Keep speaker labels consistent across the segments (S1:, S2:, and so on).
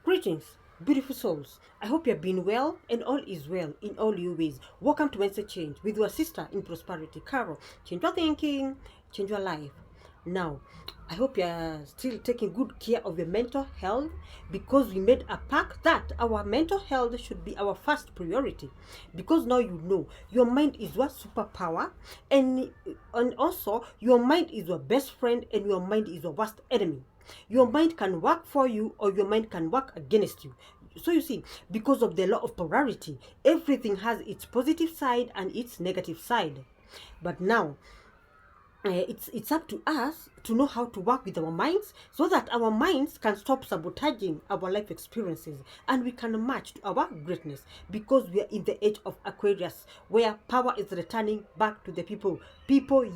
S1: Greetings, beautiful souls. I hope you've been well and all is well in all your ways. Welcome to Wednesday Change with your sister in prosperity, Carol. Change your thinking, change your life. Now, I hope you're still taking good care of your mental health because we made a pact that our mental health should be our first priority. Because now you know your mind is your superpower, and also your mind is your best friend and your mind is your worst enemy. Your mind can work for you or your mind can work against you. So you see, because of the law of polarity, everything has its positive side and its negative side. But now, it's up to us to know how to work with our minds so that our minds can stop sabotaging our life experiences and we can march to our greatness, because we are in the age of Aquarius where power is returning back to the people,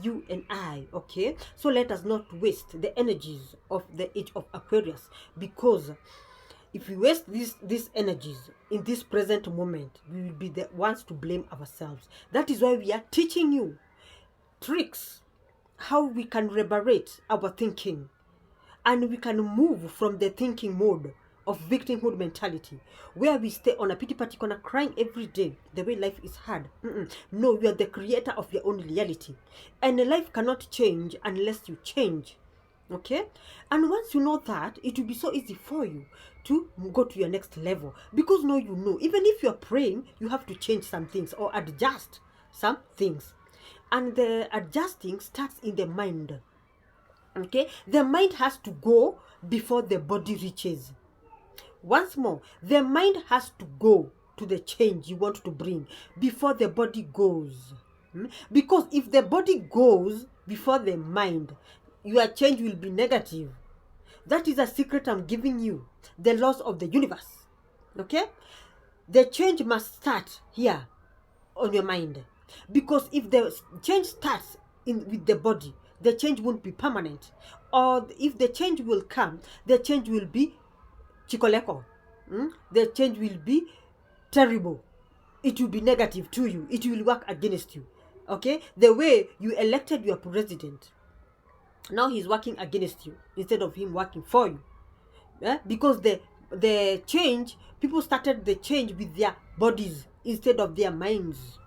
S1: you and I. Okay, so let us not waste the energies of the age of Aquarius, because if we waste these energies in this present moment, we will be the ones to blame ourselves. That is why we are teaching you tricks how we can liberate our thinking and we can move from the thinking mode of victimhood mentality where we stay on a pity party corner crying every day the way life is hard. No, you are the creator of your own reality, and life cannot change unless you change. Okay, and once you know that, it will be so easy for you to go to your next level, because now you know even if you're praying, you have to change some things or adjust some things, and the adjusting starts in the mind. Okay, the mind has to go before the body reaches. Once more, the mind has to go to the change you want to bring before the body goes. Because if the body goes before the mind, your change will be negative. That is a secret I'm giving you, the laws of the universe. Okay, the change must start here on your mind, because if the change starts with the body, the change won't be permanent. Or if the change will come, the change will be chikoleko. The change will be terrible. It will be negative to you. It will work against you. Okay, the way you elected your president, now he's working against you instead of him working for you. Because the change, people started the change with their bodies instead of their minds.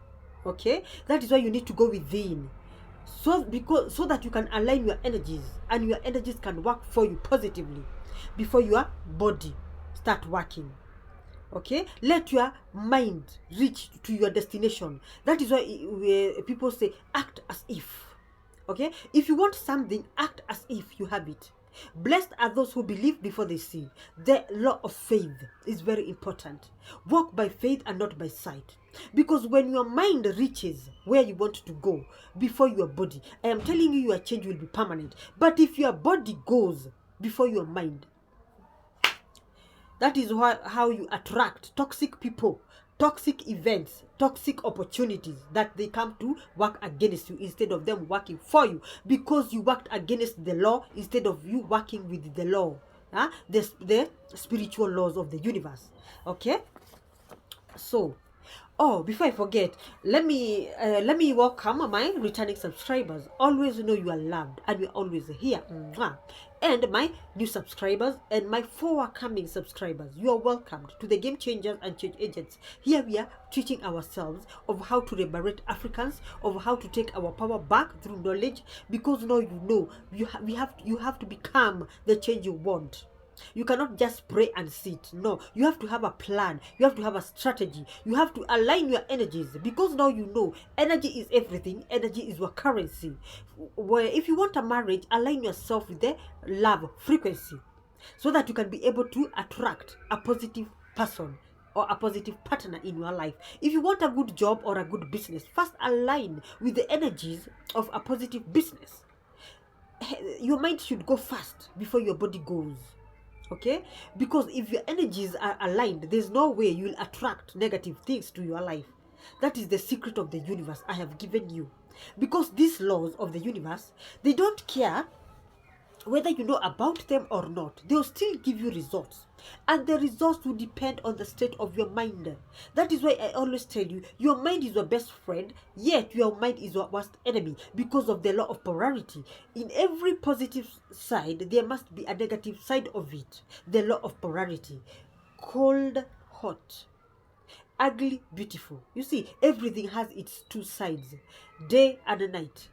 S1: Okay, that is why you need to go within, so that you can align your energies and your energies can work for you positively before your body start working. Okay, let your mind reach to your destination. That is why people say act as if. Okay, if you want something, act as if you have it. Blessed are those who believe before they see. The law of faith is very important. Walk by faith and not by sight. Because when your mind reaches where you want to go before your body, I am telling you, your change will be permanent. But if your body goes before your mind, that is how you attract toxic people, toxic events, toxic opportunities, that they come to work against you instead of them working for you, because you worked against the law instead of you working with the law, the spiritual laws of the universe. Okay, so before I forget, let me welcome my returning subscribers. Always know you are loved and you're always here. And my new subscribers and my forward-coming subscribers, you are welcomed to the Game Changers and Change Agents. Here we are teaching ourselves of how to liberate Africans, of how to take our power back through knowledge, because now you know you have to become the change you want. You cannot just pray and sit. No, you have to have a plan. You have to have a strategy. You have to align your energies, because now you know energy is everything. Energy is your currency. Where if you want a marriage, align yourself with the love frequency so that you can be able to attract a positive person or a positive partner in your life. If you want a good job or a good business, first align with the energies of a positive business. Your mind should go first before your body goes. Okay, because if your energies are aligned, there's no way you'll attract negative things to your life. That is the secret of the universe I have given you, because these laws of the universe, they don't care whether you know about them or not. They'll still give you results, and the results will depend on the state of your mind. That is why I always tell you, your mind is your best friend, yet your mind is your worst enemy, because of the law of polarity. In every positive side, there must be a negative side of it. The law of polarity. cold, hot, ugly, beautiful. You see, everything has its two sides, day and night.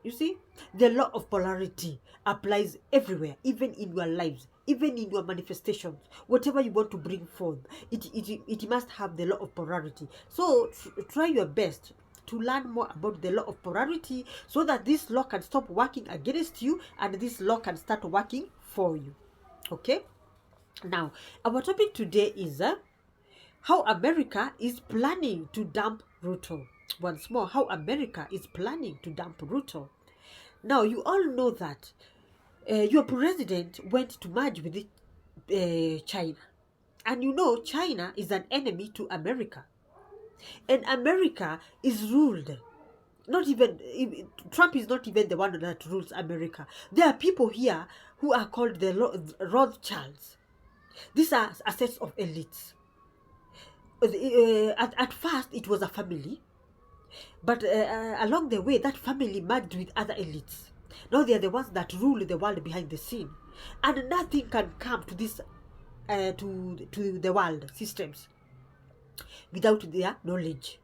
S1: You see, the law of polarity applies everywhere, even in your lives, even in your manifestations. Whatever you want to bring forth, it must have the law of polarity. So try your best to learn more about the law of polarity so that this law can stop working against you and this law can start working for you. Okay? Now, our topic today is how America is planning to dump Ruto. Once more, how America is planning to dump Ruto. Now, you all know that your president went to merge with China. And you know, China is an enemy to America. And America is ruled. Not even, Trump is not even the one that rules America. There are people here who are called the Rothschilds. These are assets of elites. At first, it was a family. But along the way, that family merged with other elites. Now they are the ones that rule the world behind the scene, and nothing can come to this to the world systems without their knowledge,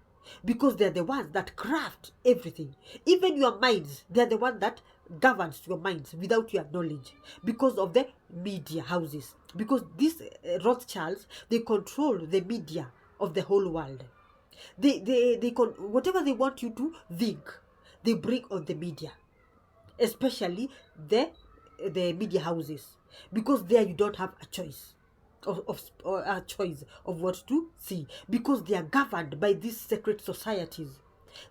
S1: because they are the ones that craft everything. Even your minds, they are the one that governs your minds without your knowledge, because of the media houses. Because these Rothschilds, they control the media of the whole world. Whatever they want you to think, they bring on the media, especially the media houses, because there you don't have a choice of a choice of what to see, because they are governed by these secret societies,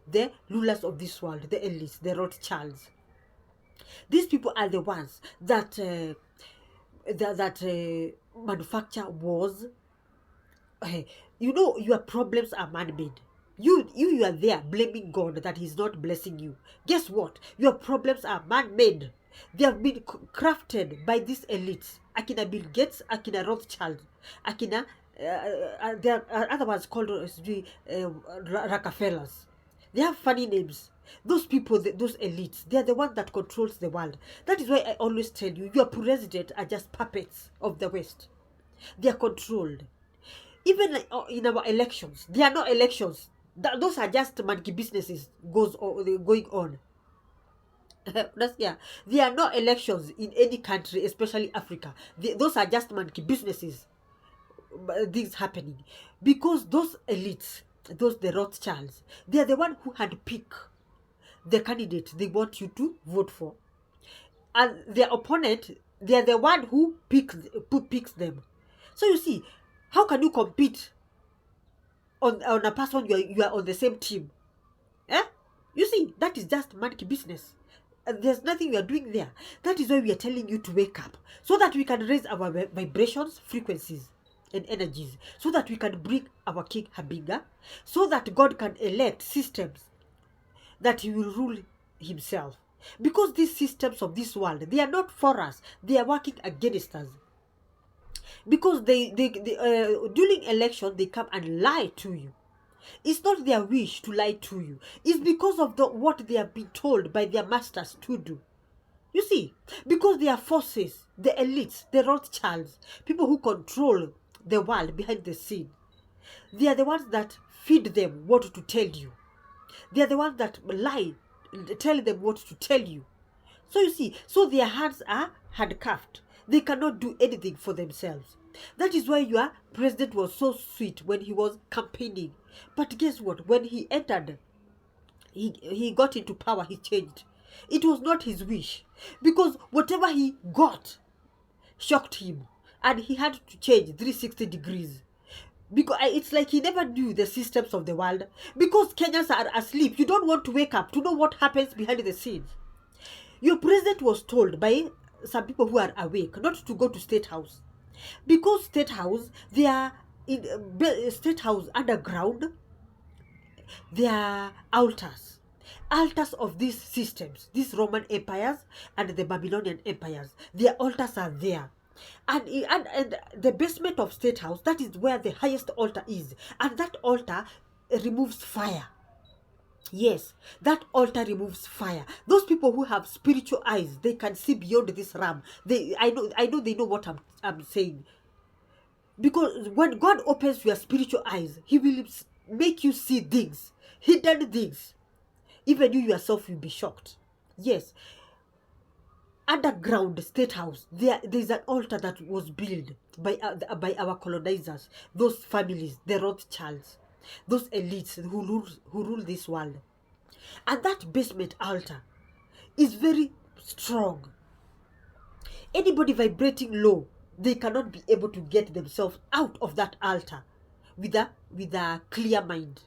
S1: the rulers of this world, the elites, the Rothschilds. These people are the ones that manufacture wars. You know, your problems are man-made. You are there blaming God that he's not blessing you. Guess what? Your problems are man-made. They have been crafted by these elites. Akina Bill Gates, Akina Rothschild, Akina, there are other ones called Rockefellers. They have funny names. Those people, those elites, they are the ones that controls the world. That is why I always tell you, your president are just puppets of the West. They are controlled. Even like, in our elections, there are no elections. Those are just monkey businesses going on. Yeah, there are no elections in any country, especially Africa. Those are just monkey businesses. Things happening because those elites, the Rothschilds, they are the one who handpick the candidate they want you to vote for, and their opponent, they are the one who picks them. So you see, how can you compete on a person you are on the same team? You see, that is just monkey business. There's nothing we are doing there. That is why we are telling you to wake up, so that we can raise our vibrations, frequencies, and energies, so that we can bring our King Habinga, so that God can elect systems that he will rule himself. Because these systems of this world, they are not for us. They are working against us. Because during election, they come and lie to you. It's not their wish to lie to you. It's because of what they have been told by their masters to do. You see, because they are forces, the elites, the Rothschilds, people who control the world behind the scene. They are the ones that feed them what to tell you. They are the ones that lie, tell them what to tell you. So you see, so their hands are handcuffed. They cannot do anything for themselves. That is why your president was so sweet when he was campaigning. But guess what? When he entered, he got into power, he changed. It was not his wish. Because whatever he got shocked him. And he had to change 360 degrees. Because it's like he never knew the systems of the world. Because Kenyans are asleep. You don't want to wake up to know what happens behind the scenes. Your president was told by some people who are awake not to go to State House. Because State House, they are in State House underground, there are altars. Altars of these systems, these Roman empires and the Babylonian empires. Their altars are there. And the basement of State House, that is where the highest altar is. And that altar removes fire. Yes, that altar removes fire. Those people who have spiritual eyes, they can see beyond this realm. I know they know what I'm saying. Because when God opens your spiritual eyes, He will make you see things, hidden things. Even you yourself will be shocked. Yes, underground state house, there's an altar that was built by our colonizers, those families, the Rothschilds, those elites who rule this world. And that basement altar is very strong. Anybody vibrating low, they cannot be able to get themselves out of that altar with a clear mind.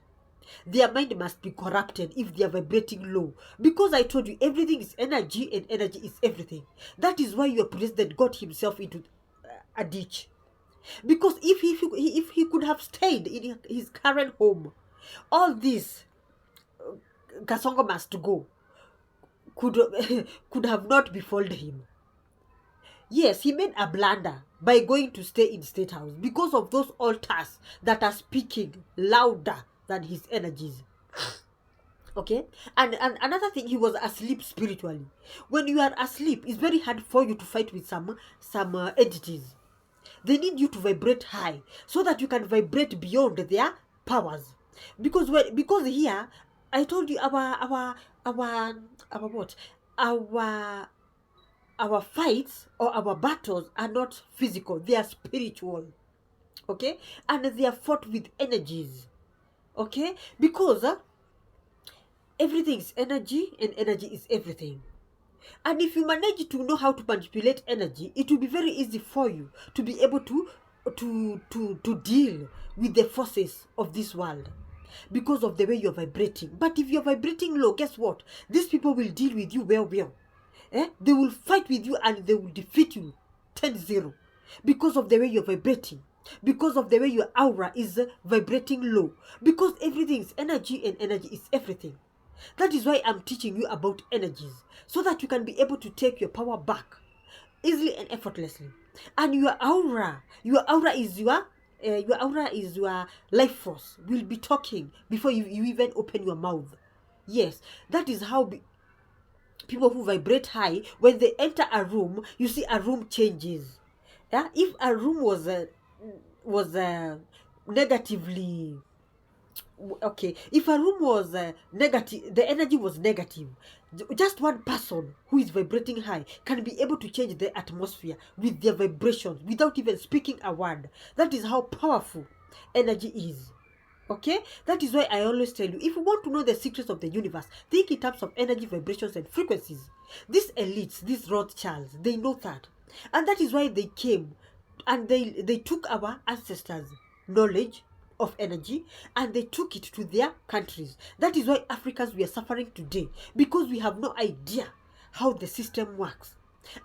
S1: Their mind must be corrupted if they are vibrating low. Because I told you, everything is energy and energy is everything. That is why your president got himself into a ditch. Because if he could have stayed in his current home, all this Kasongo must go could could have not befallen him. Yes, he made a blunder by going to stay in State House because of those altars that are speaking louder than his energies. Okay, and another thing, he was asleep spiritually. When you are asleep, it's very hard for you to fight with some entities. They need you to vibrate high so that you can vibrate beyond their powers. Because here, I told you our what our fights or our battles are not physical, they are spiritual. Okay, and they are fought with energies. Okay, because everything is energy and energy is everything. And if you manage to know how to manipulate energy, it will be very easy for you to be able to deal with the forces of this world because of the way you're vibrating. But if you're vibrating low, guess what? These people will deal with you well. They will fight with you and they will defeat you 10-0 because of the way you're vibrating, because of the way your aura is vibrating low, because everything is energy and energy is everything. That is why I'm teaching you about energies, so that you can be able to take your power back easily and effortlessly. And your aura is your life force will be talking before you even open your mouth. Yes, that is how people who vibrate high, when they enter a room, you see a room changes. Yeah, if a room was negatively okay, if a room was negative, the energy was negative, just one person who is vibrating high can be able to change the atmosphere with their vibrations without even speaking a word. That is how powerful energy is. Okay, that is why I always tell you, if you want to know the secrets of the universe, think in terms of energy, vibrations, and frequencies. These elites, these Rothschilds, they know that, and that is why they came and they took our ancestors' knowledge of energy and they took it to their countries. That is why Africans, we are suffering today, because we have no idea how the system works.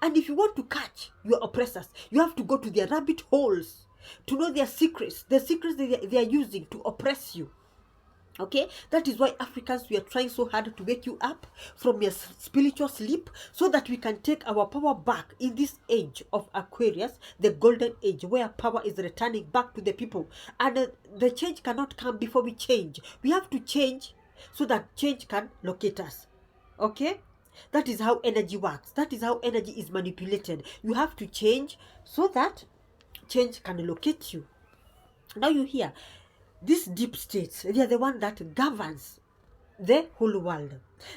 S1: And if you want to catch your oppressors, you have to go to their rabbit holes to know their secrets, the secrets they are using to oppress you. Okay, that is why Africans, we are trying so hard to wake you up from your spiritual sleep so that we can take our power back in this age of Aquarius, the golden age, where power is returning back to the people. And the change cannot come before we change. We have to change so that change can locate us. Okay, that is how energy works. That is how energy is manipulated. You have to change so that change can locate you. Now you hear, these deep states, they are the one that governs the whole world.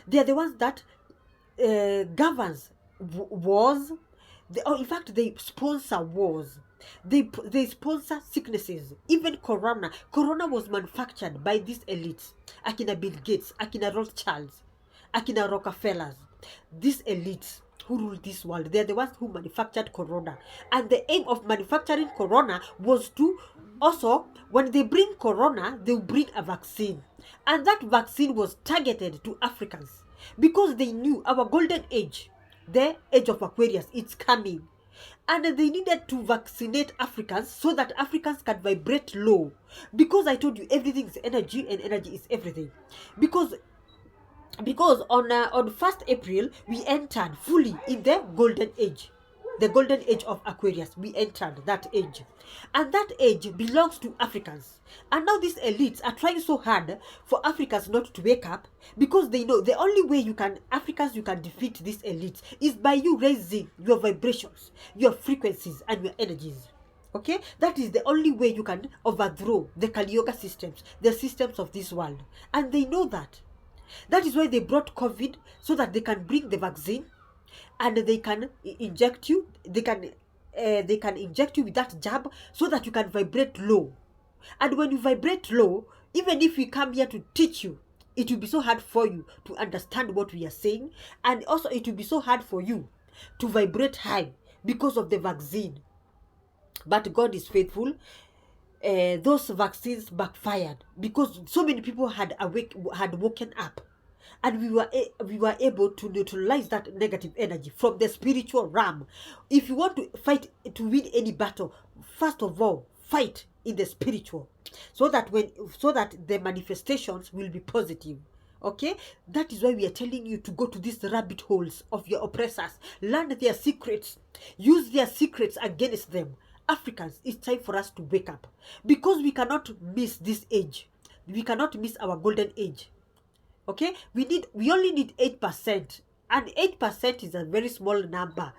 S1: They are the ones that governs wars. In fact, they sponsor wars. They sponsor sicknesses. Even corona was manufactured by these elites. Akina Bill Gates, Akina Rothschilds, Akina Rockefellers. These elites who rule this world, they are the ones who manufactured corona. And the aim of manufacturing corona was to also, when they bring corona, they will bring a vaccine. And that vaccine was targeted to Africans because they knew our golden age, the age of Aquarius, it's coming. And they needed to vaccinate Africans so that Africans can vibrate low. Because I told you, everything is energy and energy is everything. Because on 1st April, we entered fully in the golden age. The golden age of Aquarius, we entered that age. And that age belongs to Africans. And now these elites are trying so hard for Africans not to wake up, because they know the only way you can defeat these elites is by you raising your vibrations, your frequencies, and your energies. Okay, that is the only way you can overthrow the Kali Yuga systems, the systems of this world. And they know that. That is why they brought COVID, so that they can bring the vaccine and they can inject you. They can inject you with that jab so that you can vibrate low. And when you vibrate low, even if we come here to teach you, it will be so hard for you to understand what we are saying. And also it will be so hard for you to vibrate high because of the vaccine. But God is faithful. Those vaccines backfired because so many people had woken up, and we were able to neutralize that negative energy from the spiritual realm. If you want to fight to win any battle, first of all, fight in the spiritual, so that the manifestations will be positive. Okay, that is why we are telling you to go to these rabbit holes of your oppressors, learn their secrets, use their secrets against them. Africans, it's time for us to wake up, because we cannot miss this age. We cannot miss our golden age. Okay, we only need 8%, and 8% is a very small number,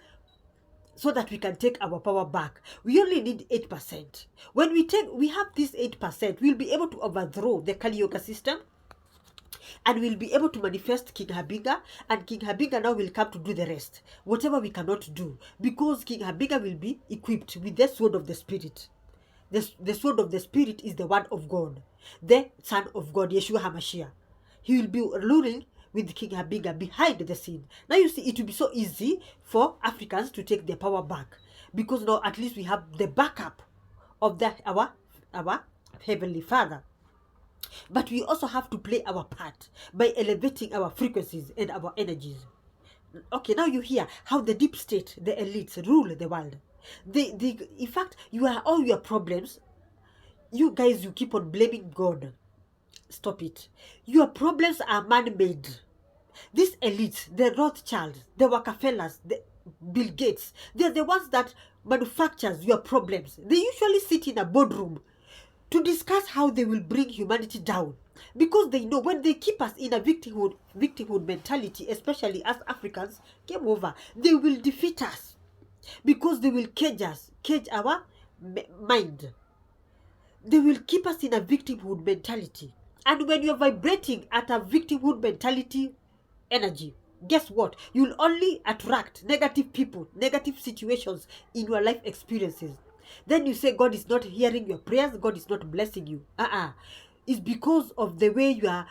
S1: so that we can take our power back. We only need 8%. When we have this 8%, we'll be able to overthrow the Kali Yuga system, and we'll be able to manifest King Habinga, and King Habinga now will come to do the rest, whatever we cannot do, because King Habinga will be equipped with the sword of the Spirit. The sword of the Spirit is the word of God, the Son of God, Yeshua HaMashiach. He will be ruling with King Habinga behind the scene. Now you see, it will be so easy for Africans to take their power back, because now at least we have the backup of our Heavenly Father. But we also have to play our part by elevating our frequencies and our energies. Okay, now you hear how the deep state, the elites, rule the world. In fact, all your problems, you guys, you keep on blaming God. Stop it. Your problems are man-made. These elites, the Rothschilds, the Rockefellers, the Bill Gates, they're the ones that manufactures your problems. They usually sit in a boardroom to discuss how they will bring humanity down, because they know when they keep us in a victimhood mentality, especially as Africans, game over. They will defeat us, because they will cage our mind. They will keep us in a victimhood mentality. And when you're vibrating at a victimhood mentality energy, guess what? You'll only attract negative people, negative situations in your life experiences. Then you say God is not hearing your prayers, God is not blessing you. It's because of the way you are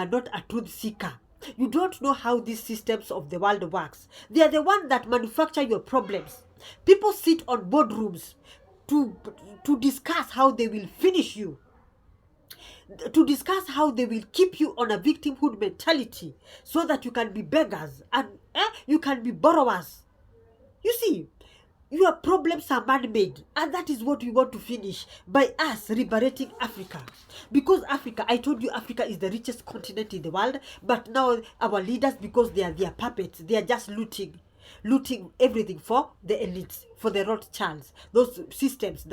S1: not a truth seeker. You don't know how these systems of the world works. They are the ones that manufacture your problems. People sit on boardrooms to discuss how they will finish you, to discuss how they will keep you on a victimhood mentality, so that you can be beggars and you can be borrowers. You see, your problems are man-made, and that is what we want to finish by us liberating Africa. Because Africa, I told you, Africa is the richest continent in the world, but now our leaders, because they are their puppets, they are just looting everything for the elites, for the Rothschilds, those systems,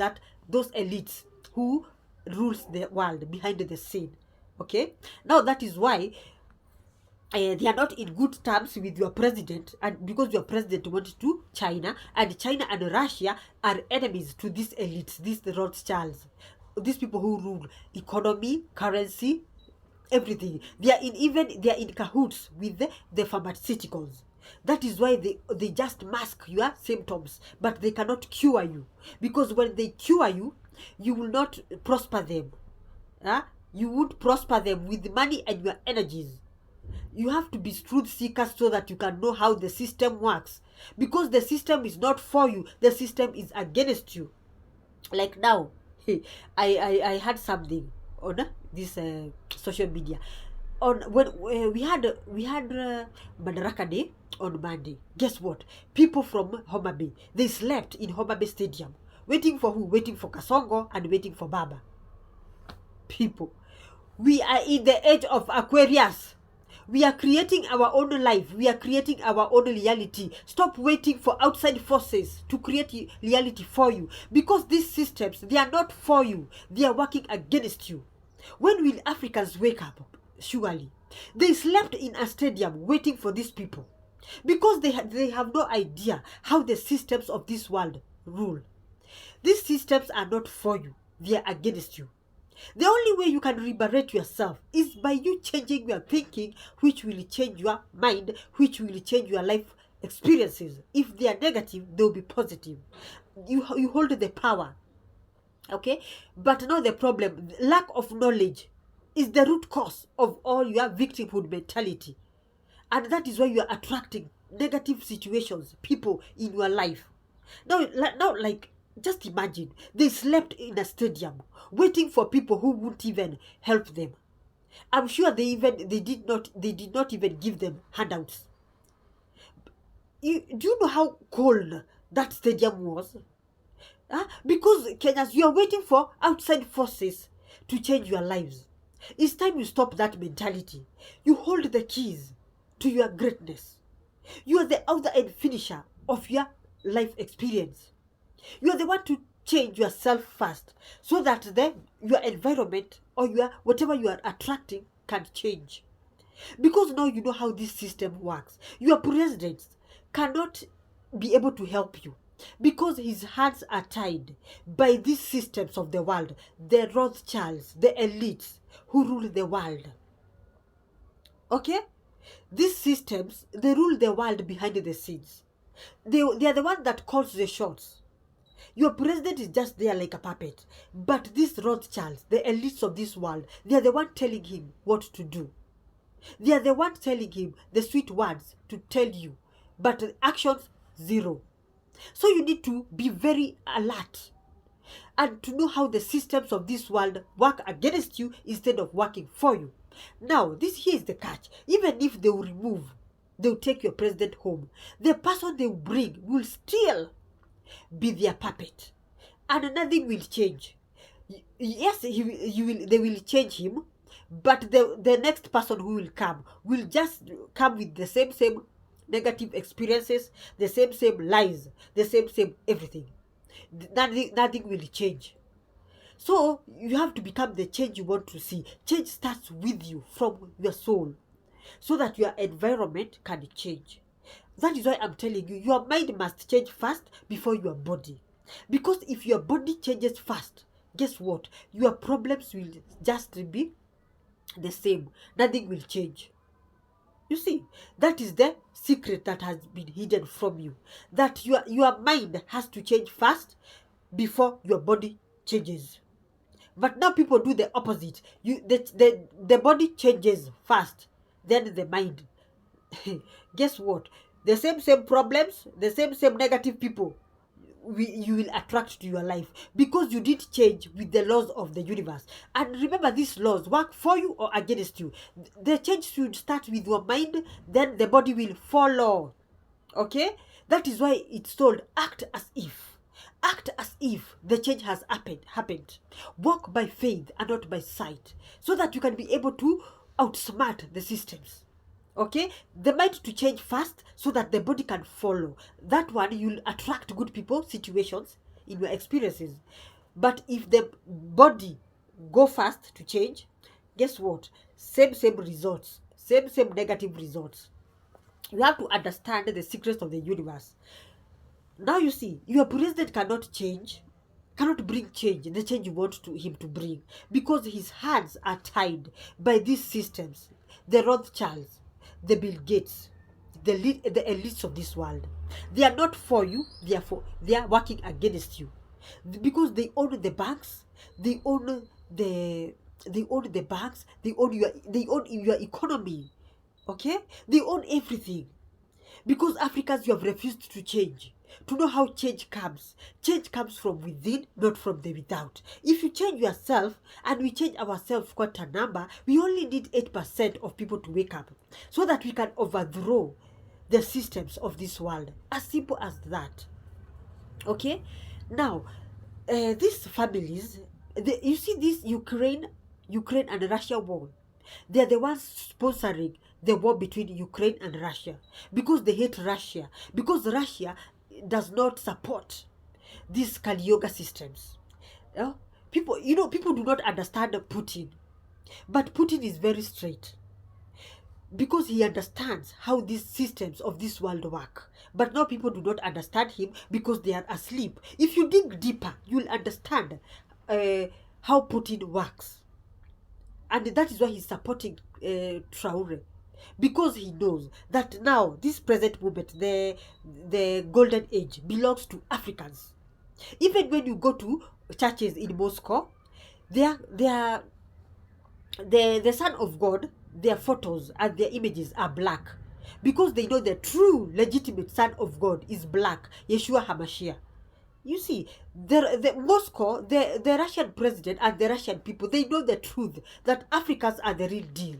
S1: those elites who rules the world behind the scene. Okay, now that is why they are not in good terms with your president, and because your president went to China, and China and Russia are enemies to these elites, these Rothschilds, these people who rule economy, currency, everything. They are in cahoots with the pharmaceuticals. That is why they just mask your symptoms, but they cannot cure you, because when they cure you, you will not prosper them. You would prosper them with money and your energies. You have to be truth seekers, so that you can know how the system works, because the system is not for you, the system is against you. Like now, I had something on this social media on when we had Madaraka Day on Monday. Guess what? People from Homa Bay, they slept in Homa Bay Stadium, waiting for who? Waiting for Kasongo and waiting for Baba. People, we are in the age of Aquarius. We are creating our own life. We are creating our own reality. Stop waiting for outside forces to create reality for you, because these systems, they are not for you. They are working against you. When will Africans wake up? Surely. They slept in a stadium waiting for these people, because they have no idea how the systems of this world rule. These systems are not for you, they are against you. The only way you can liberate yourself is by you changing your thinking, which will change your mind, which will change your life experiences. If they are negative, they'll be positive. You hold the power. Okay? But now the problem, lack of knowledge is the root cause of all your victimhood mentality. And that is why you are attracting negative situations, people in your life. Now, like, just imagine they slept in a stadium waiting for people who wouldn't even help them. I'm sure they did not even give them handouts. Do you know how cold that stadium was? Because Kenyans, you are waiting for outside forces to change your lives. It's time you stop that mentality. You hold the keys to your greatness. You are the author and finisher of your life experience. You are the one to change yourself first, so that then your environment or your whatever you are attracting can change. Because now you know how this system works. Your president cannot be able to help you because his hands are tied by these systems of the world, the Rothschilds, the elites who rule the world. Okay? These systems, they rule the world behind the scenes. They are the one that calls the shots. Your president is just there like a puppet. But these Rothschilds, the elites of this world, they are the one telling him what to do. They are the one telling him the sweet words to tell you. But the actions, zero. So you need to be very alert and to know how the systems of this world work against you instead of working for you. Now, here is the catch. Even if they will they'll take your president home, the person they will bring will still be their puppet. And nothing will change. Yes, they will change him, but the next person who will come will just come with the same negative experiences, the same lies, the same everything. Nothing will change. So you have to become the change you want to see. Change starts with you, from your soul, so that your environment can change. That is why I'm telling you, your mind must change first before your body. Because if your body changes first, guess what? Your problems will just be the same. Nothing will change. You see, that is the secret that has been hidden from you. That your mind has to change first before your body changes. But now people do the opposite. The body changes first, then the mind. Guess what? The same problems, the same negative people you will attract to your life, because you did change with the laws of the universe. And remember, these laws work for you or against you. The change should start with your mind, then the body will follow. Okay? That is why it's told, act as if. Act as if the change has happened. Walk by faith and not by sight, so that you can be able to outsmart the systems. Okay, the mind to change fast so that the body can follow. That one, you'll attract good people, situations in your experiences. But if the body go fast to change, guess what? Same results, same negative results. You have to understand the secrets of the universe. Now you see, your president cannot bring change, the change you want him to bring, because his hands are tied by these systems, the Rothschilds, the Bill Gates, the elites of this world. They are not for you, they are working against you, because they own the banks, they own the banks, they own your economy. Okay, they own everything. Because Africans, you have refused to change, to know how change comes. Change comes from within, not from the without. If you change yourself, and we change ourselves quite a number, we only need 8% of people to wake up, so that we can overthrow the systems of this world. As simple as that. Okay? Now, these families, you see this Ukraine and Russia war. They are the ones sponsoring the war between Ukraine and Russia, because they hate Russia, because Russia does not support these Kali Yoga systems. People do not understand Putin, but Putin is very straight. because he understands how these systems of this world work. But now people do not understand him because they are asleep. If you dig deeper, you'll understand how Putin works. And that is why he's supporting Traore, because he knows that now this present moment, the golden age, belongs to Africans. Even when you go to churches in Moscow, the Son of God, their photos and their images are black, because they know the true legitimate Son of God is black, Yeshua HaMashiach. You see, the Moscow, the Russian president and the Russian people, they know the truth that Africans are the real deal.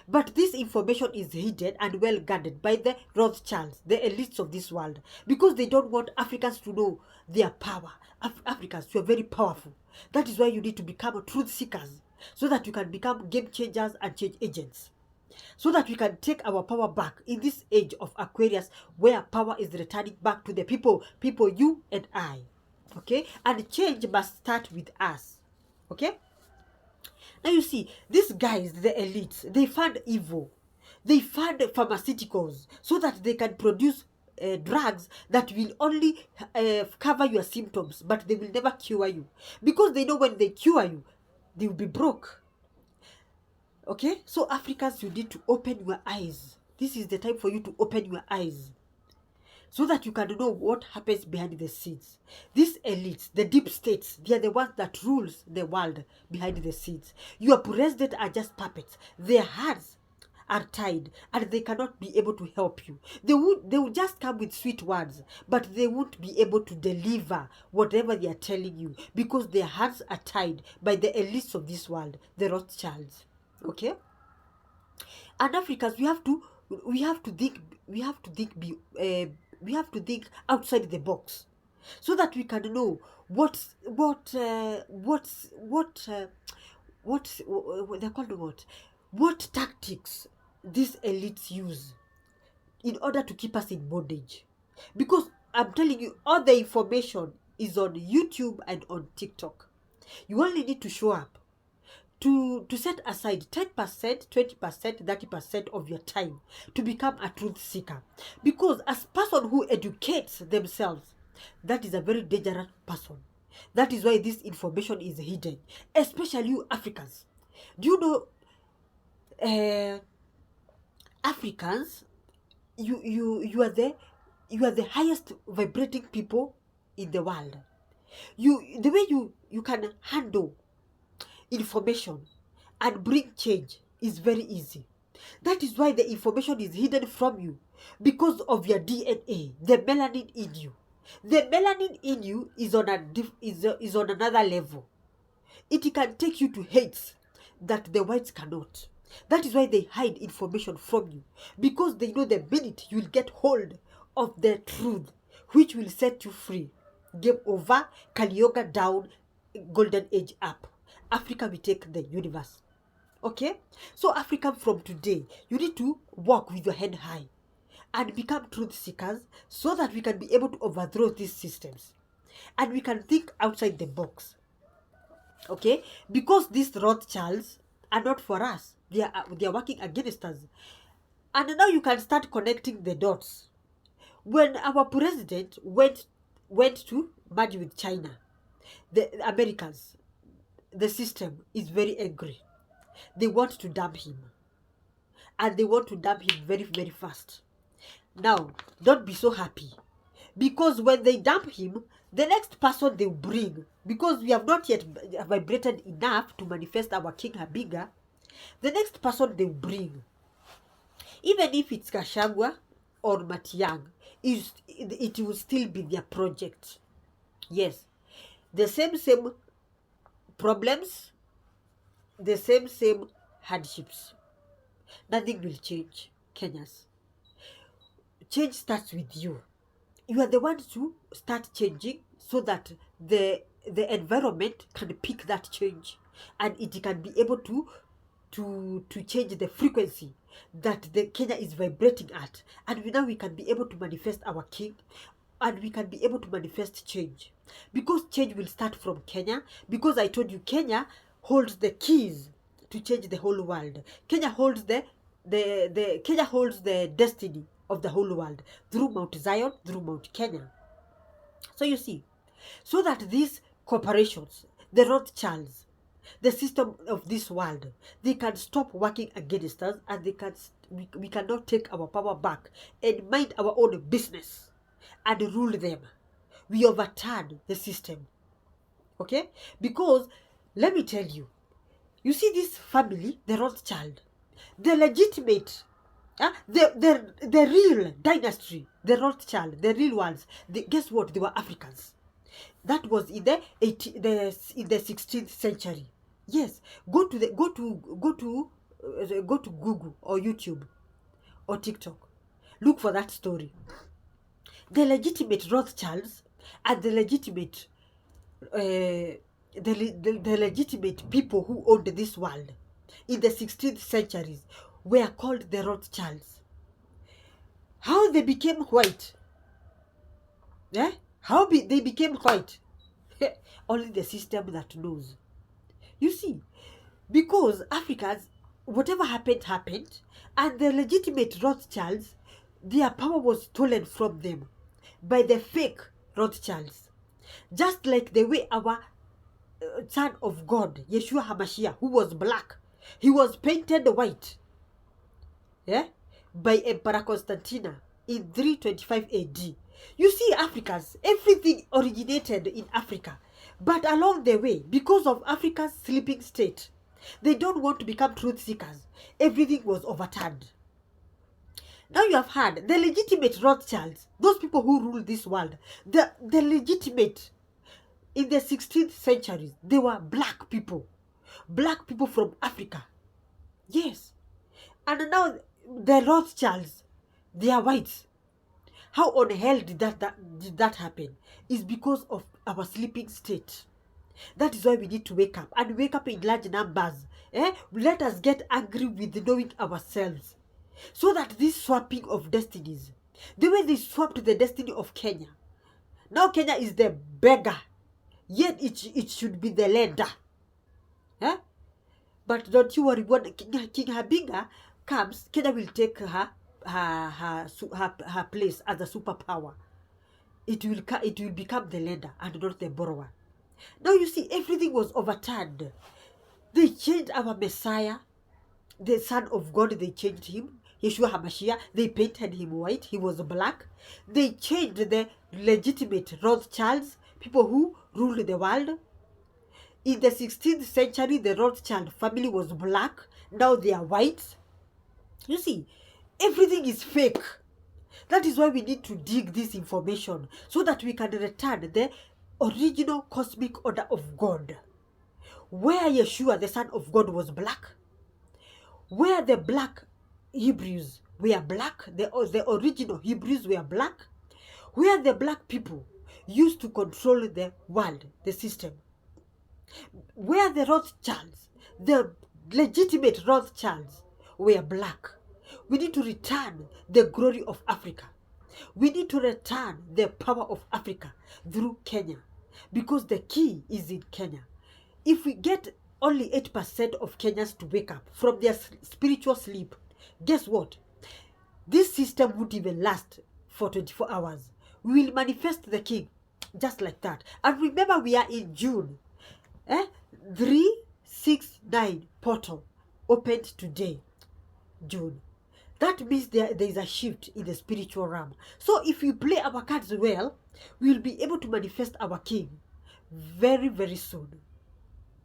S1: But this information is hidden and well guarded by the Rothschilds, the elites of this world, because they don't want Africans to know their power. Africans, you are very powerful. That is why you need to become truth seekers, so that you can become game changers and change agents, so that we can take our power back in this age of Aquarius, where power is returning back to the people, you and I. Okay? And change must start with us. Okay? Now you see, these guys, the elites, they fund evil. They fund pharmaceuticals so that they can produce drugs that will only cover your symptoms, but they will never cure you. Because they know when they cure you, they will be broke. Okay? So Africans, you need to open your eyes. This is the time for you to open your eyes, so that you can know what happens behind the scenes. These elites, the deep states, they are the ones that rules the world behind the scenes. Your president are just puppets. Their hands are tied and they cannot be able to help you. They will just come with sweet words, but they won't be able to deliver whatever they are telling you, because their hands are tied by the elites of this world, the Rothschilds. Okay? And Africans, we have to think outside the box, so that we can know they're called what tactics these elites use in order to keep us in bondage. Because I'm telling you, all the information is on YouTube and on TikTok. You only need to show up, to set aside 10%, 20%, 30% of your time to become a truth seeker. Because as person who educates themselves, that is a very dangerous person. That is why this information is hidden, especially you Africans. Do you know, Africans, you are the highest vibrating people in the world. The way you can handle information and bring change is very easy. That is why the information is hidden from you, because of your DNA, the melanin in you. The melanin in you is on another level. It can take you to heights that the whites cannot. That is why they hide information from you, because they know the minute you will get hold of the truth, which will set you free. Game over, Kali Yoga down, golden age up. Africa will take the universe. Okay? So African, from today, you need to walk with your head high and become truth seekers, so that we can be able to overthrow these systems. And we can think outside the box. Okay? Because these Rothschilds are not for us. They are working against us. And now you can start connecting the dots. When our president went to merge with China, the Americans, the system is very angry. They want to dump him. And they want to dump him very, very fast. Now, don't be so happy. Because when they dump him, the next person they will bring, because we have not yet vibrated enough to manifest our King Habiga, the next person they will bring, even if it's Kashagwa or Matiang, it will still be their project. Yes. The same problems, the same hardships. Nothing will change, Kenyans. Change starts with you. You are the one to start changing, so that the environment can pick that change, and it can be able to change the frequency that the Kenya is vibrating at. And now we can be able to manifest our king, and we can be able to manifest change, because change will start from Kenya. Because I told you, Kenya holds the keys to change the whole world. Kenya holds the the Kenya holds the destiny of the whole world through Mount Zion, through Mount Kenya. So you see, so that these corporations, the Rothschilds, the system of this world, they can stop working against us, and we cannot take our power back and mind our own business and rule them. We overturn the system. Okay? Because let me tell you, you see this family, the Rothschild, the legitimate, the real dynasty, the Rothschild, the real ones. Guess what? They were Africans. That was in the 16th century. Yes, go to Google or YouTube or TikTok. Look for that story. The legitimate Rothschilds and the legitimate the legitimate people who owned this world in the 16th centuries were called the Rothschilds. How they became white? Yeah? How they became white? Only the system that knows. You see, because Africans, whatever happened, and the legitimate Rothschilds, their power was stolen from them by the fake Rothschilds. Just like the way our Son of God, Yeshua HaMashiach, who was black, he was painted white, yeah, by Emperor Constantine in 325 AD. You see, Africans, everything originated in Africa, but along the way, because of Africa's sleeping state, they don't want to become truth seekers. Everything was overturned. Now you have had the legitimate Rothschilds, those people who rule this world, the legitimate. In the 16th century, they were black people from Africa. Yes. And now the Rothschilds, they are whites. How on hell did that happen? It's because of our sleeping state. That is why we need to wake up, and wake up in large numbers. Let us get angry with knowing ourselves, so that this swapping of destinies, the way they swapped the destiny of Kenya, now Kenya is the beggar, yet it should be the lender. But don't you worry, when King Habinga comes, Kenya will take her place as a superpower. It will become the lender and not the borrower. Now you see, everything was overturned. They changed our Messiah, the Son of God. They changed him, Yeshua HaMashiach. They painted him white. He was black. They changed the legitimate Rothschilds, people who ruled the world. In the 16th century, the Rothschild family was black. Now they are white. You see, everything is fake. That is why we need to dig this information, so that we can return the original cosmic order of God, where Yeshua, the Son of God, was black, where the black Hebrews were black, the original Hebrews were black, where the black people used to control the world, the system, where the Rothschilds, the legitimate Rothschilds, were black. We need to return the glory of Africa. We need to return the power of Africa through Kenya, because the key is in Kenya. If we get only 8% of Kenyans to wake up from their spiritual sleep, guess what? This system won't even last for 24 hours. We will manifest the king just like that. And remember, we are in June. 369 portal opened today, June. That means there is a shift in the spiritual realm. So if we play our cards well, we will be able to manifest our king very, very soon.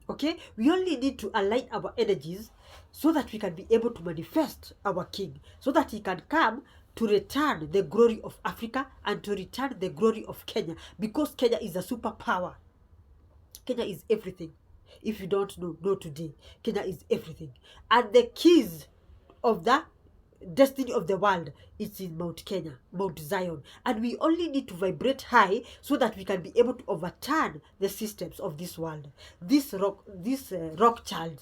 S1: Okay? We only need to align our energies so that we can be able to manifest our king, so that he can come to return the glory of Africa and to return the glory of Kenya, because Kenya is a superpower. Kenya is everything. If you don't know today, Kenya is everything. And the keys of the destiny of the world is in Mount Kenya, Mount Zion. And we only need to vibrate high so that we can be able to overturn the systems of this world. This Rothschild,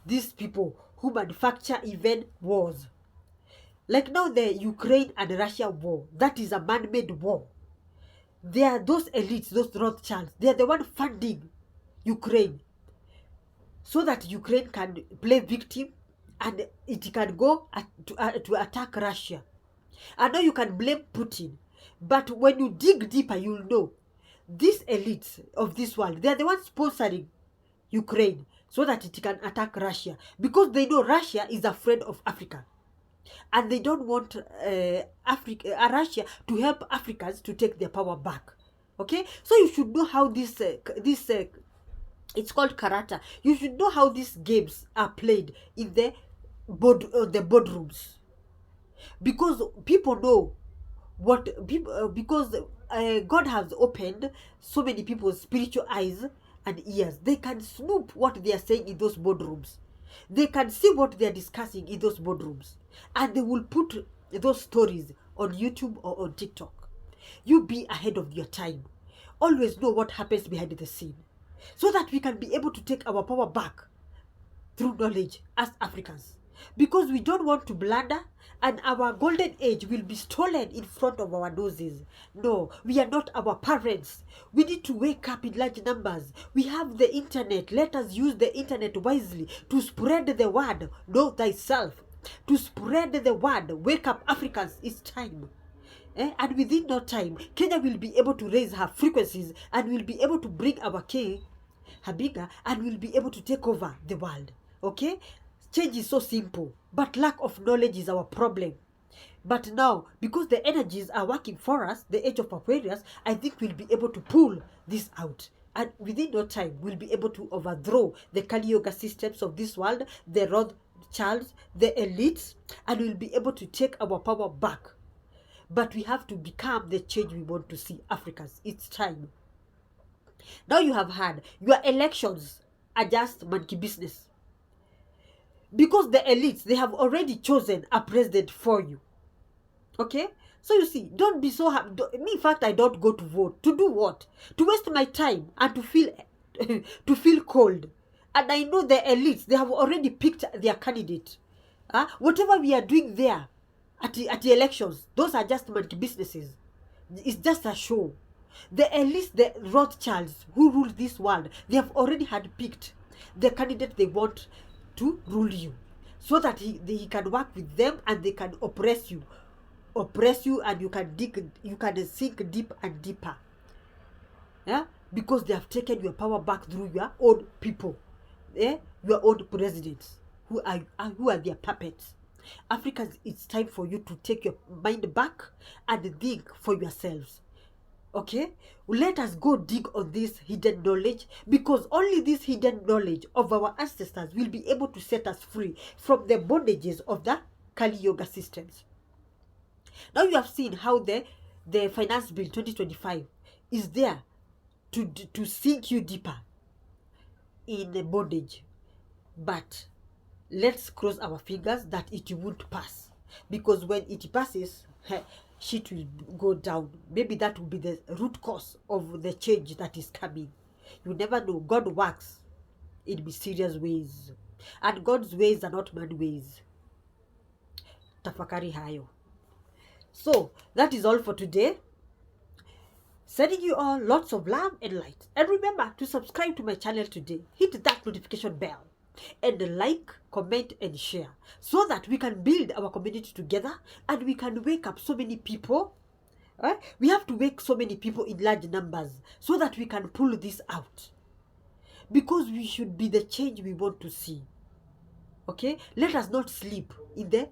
S1: these people who manufacture even wars. Like now the Ukraine and Russia war, that is a man-made war. They are those elites, those Rothschilds. They are the one funding Ukraine, so that Ukraine can play victim and it can go to attack Russia. I know you can blame Putin, but when you dig deeper, you'll know these elites of this world, they're the ones sponsoring Ukraine so that it can attack Russia, because they know Russia is afraid of Africa, and they don't want Russia to help Africans to take their power back. Okay, so you should know how this it's called karate. You should know how these games are played in the boardrooms, because people know what people because God has opened so many people's spiritual eyes and ears. They can snoop what they are saying in those boardrooms. They can see what they are discussing in those boardrooms, and they will put those stories on YouTube or on TikTok. You be ahead of your time. Always know what happens behind the scene, so that we can be able to take our power back through knowledge as Africans, because we don't want to blunder and our golden age will be stolen in front of our noses. No, we are not our parents. We need to wake up in large numbers. We have the internet. Let us use the internet wisely to spread the word. Know thyself. To spread the word. Wake up, Africans. It's time. And within no time, Kenya will be able to raise her frequencies and will be able to bring our king, Habiga, and will be able to take over the world. Okay? Change is so simple, but lack of knowledge is our problem. But now, because the energies are working for us, the age of Aquarius, I think we'll be able to pull this out. And within no time, we'll be able to overthrow the Kali Yoga systems of this world, the Rothschilds, the elites, and we'll be able to take our power back. But we have to become the change we want to see. Africans, it's time. Now you have had your elections are just monkey business, because the elites, they have already chosen a president for you. Okay, so you see, don't be so happy. Me, in fact, I don't go to vote to do what? To waste my time and to feel to feel cold. And I know the elites, they have already picked their candidate. Whatever we are doing there at the elections, those are just monkey businesses. It's just a show. The elites, the Rothschilds who rule this world, they have already had picked the candidate they want to rule you, so that he can work with them and they can oppress you, and you can sink deep and deeper. Yeah, because they have taken your power back through your own people, your own presidents who are their puppets. Africans, it's time for you to take your mind back and think for yourselves. Okay, let us go dig on this hidden knowledge, because only this hidden knowledge of our ancestors will be able to set us free from the bondages of the Kali Yoga systems. Now you have seen how the Finance Bill 2025 is there to sink you deeper in the bondage. But let's cross our fingers that it won't pass, because when it passes, shit will go down. Maybe that will be the root cause of the change that is coming. You never know. God works in mysterious ways, and God's ways are not man ways. Tafakari hayo. So that is all for today. Sending you all lots of love and light, and remember to subscribe to my channel today. Hit that notification bell and like, comment, and share, so that we can build our community together and we can wake up so many people. We have to wake so many people in large numbers so that we can pull this out, because we should be the change we want to see. Okay, let us not sleep in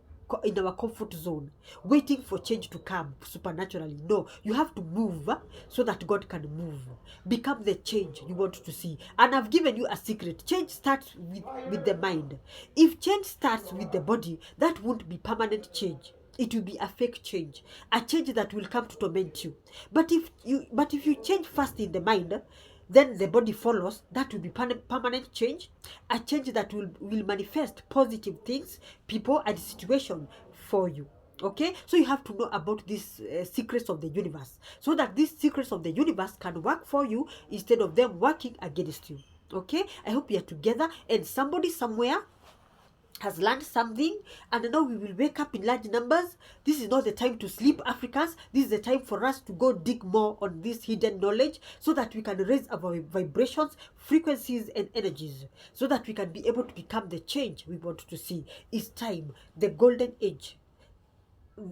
S1: our comfort zone waiting for change to come supernaturally. No, you have to move so that God can move. Become the change you want to see. And I've given you a secret. Change starts with the mind. If change starts with the body, that won't be permanent change. It will be a fake change, a change that will come to torment you. But if you change first in the mind, then the body follows. That will be permanent change, a change that will manifest positive things, people, and situation for you. Okay, so you have to know about these secrets of the universe, so that these secrets of the universe can work for you instead of them working against you. Okay, I hope you are together, and somebody somewhere has learned something, and now we will wake up in large numbers. This is not the time to sleep, Africans. This is the time for us to go dig more on this hidden knowledge, so that we can raise our vibrations, frequencies, and energies, so that we can be able to become the change we want to see. It's time, the golden age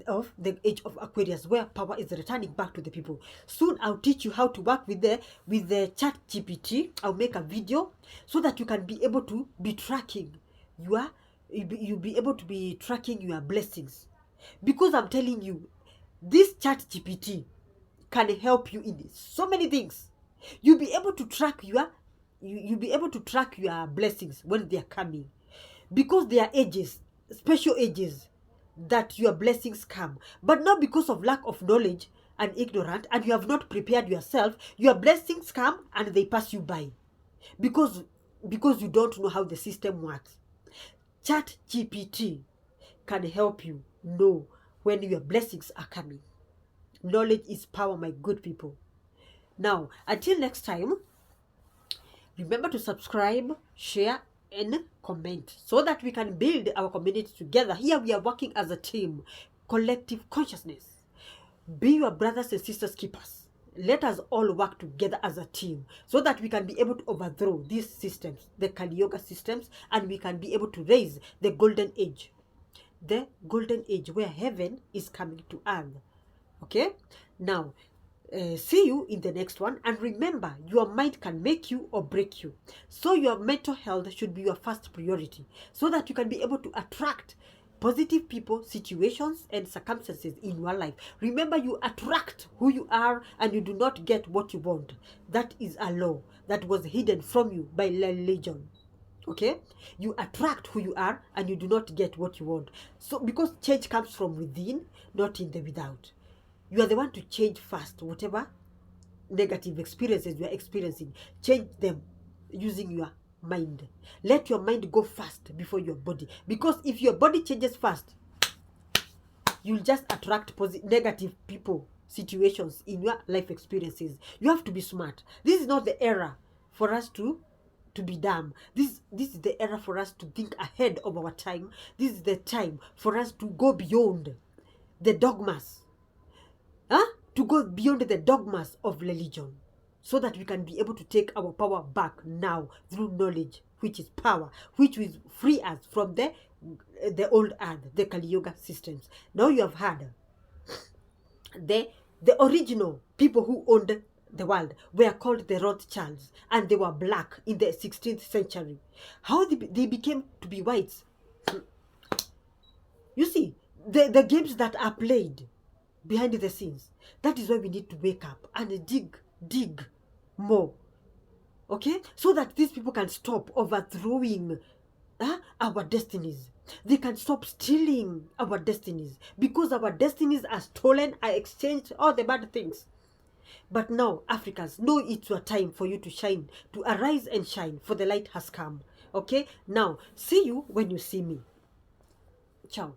S1: of the age of Aquarius, where power is returning back to the people. Soon I'll teach you how to work with the chat GPT. I'll make a video so that you can be able to be tracking you'll be able to be tracking your blessings, because I'm telling you, this chat GPT can help you in so many things. You'll be able to track you'll be able to track your blessings when they are coming, because there are ages, special ages, that your blessings come, but not because of lack of knowledge and ignorant, and you have not prepared yourself. Your blessings come and they pass you by, because you don't know how the system works. Chat GPT can help you know when your blessings are coming. Knowledge is power, my good people. Now, until next time, remember to subscribe, share, and comment, so that we can build our community together. Here we are working as a team, collective consciousness. Be your brothers and sisters keepers. Let us all work together as a team, so that we can be able to overthrow these systems, the Kali Yoga systems, and we can be able to raise the golden age. The golden age where heaven is coming to earth. Okay? Now, see you in the next one. And remember, your mind can make you or break you. So your mental health should be your first priority, so that you can be able to attract positive people, situations, and circumstances in your life. Remember, you attract who you are, and you do not get what you want. That is a law that was hidden from you by religion. Okay, you attract who you are, and you do not get what you want. So because change comes from within, not in the without. You are the one to change first. Whatever negative experiences you are experiencing, change them using your mind. Let your mind go fast before your body, because if your body changes fast, you'll just attract negative people, situations in your life experiences. You have to be smart. This is not the era for us to be dumb. This is the era for us to think ahead of our time. This is the time for us to go beyond the dogmas, to go beyond the dogmas of religion, so that we can be able to take our power back now through knowledge, which is power, which will free us from the old earth, the Kali Yoga systems. Now you have heard the original people who owned the world were called the Rothschilds, and they were black in the 16th century. How they became to be whites? You see, the games that are played behind the scenes. That is why we need to wake up and dig more. Okay? So that these people can stop overthrowing our destinies. They can stop stealing our destinies, because our destinies are stolen, are exchanged, all the bad things. But now, Africans, know it's your time for you to shine, to arise and shine, for the light has come. Okay? Now, see you when you see me. Ciao.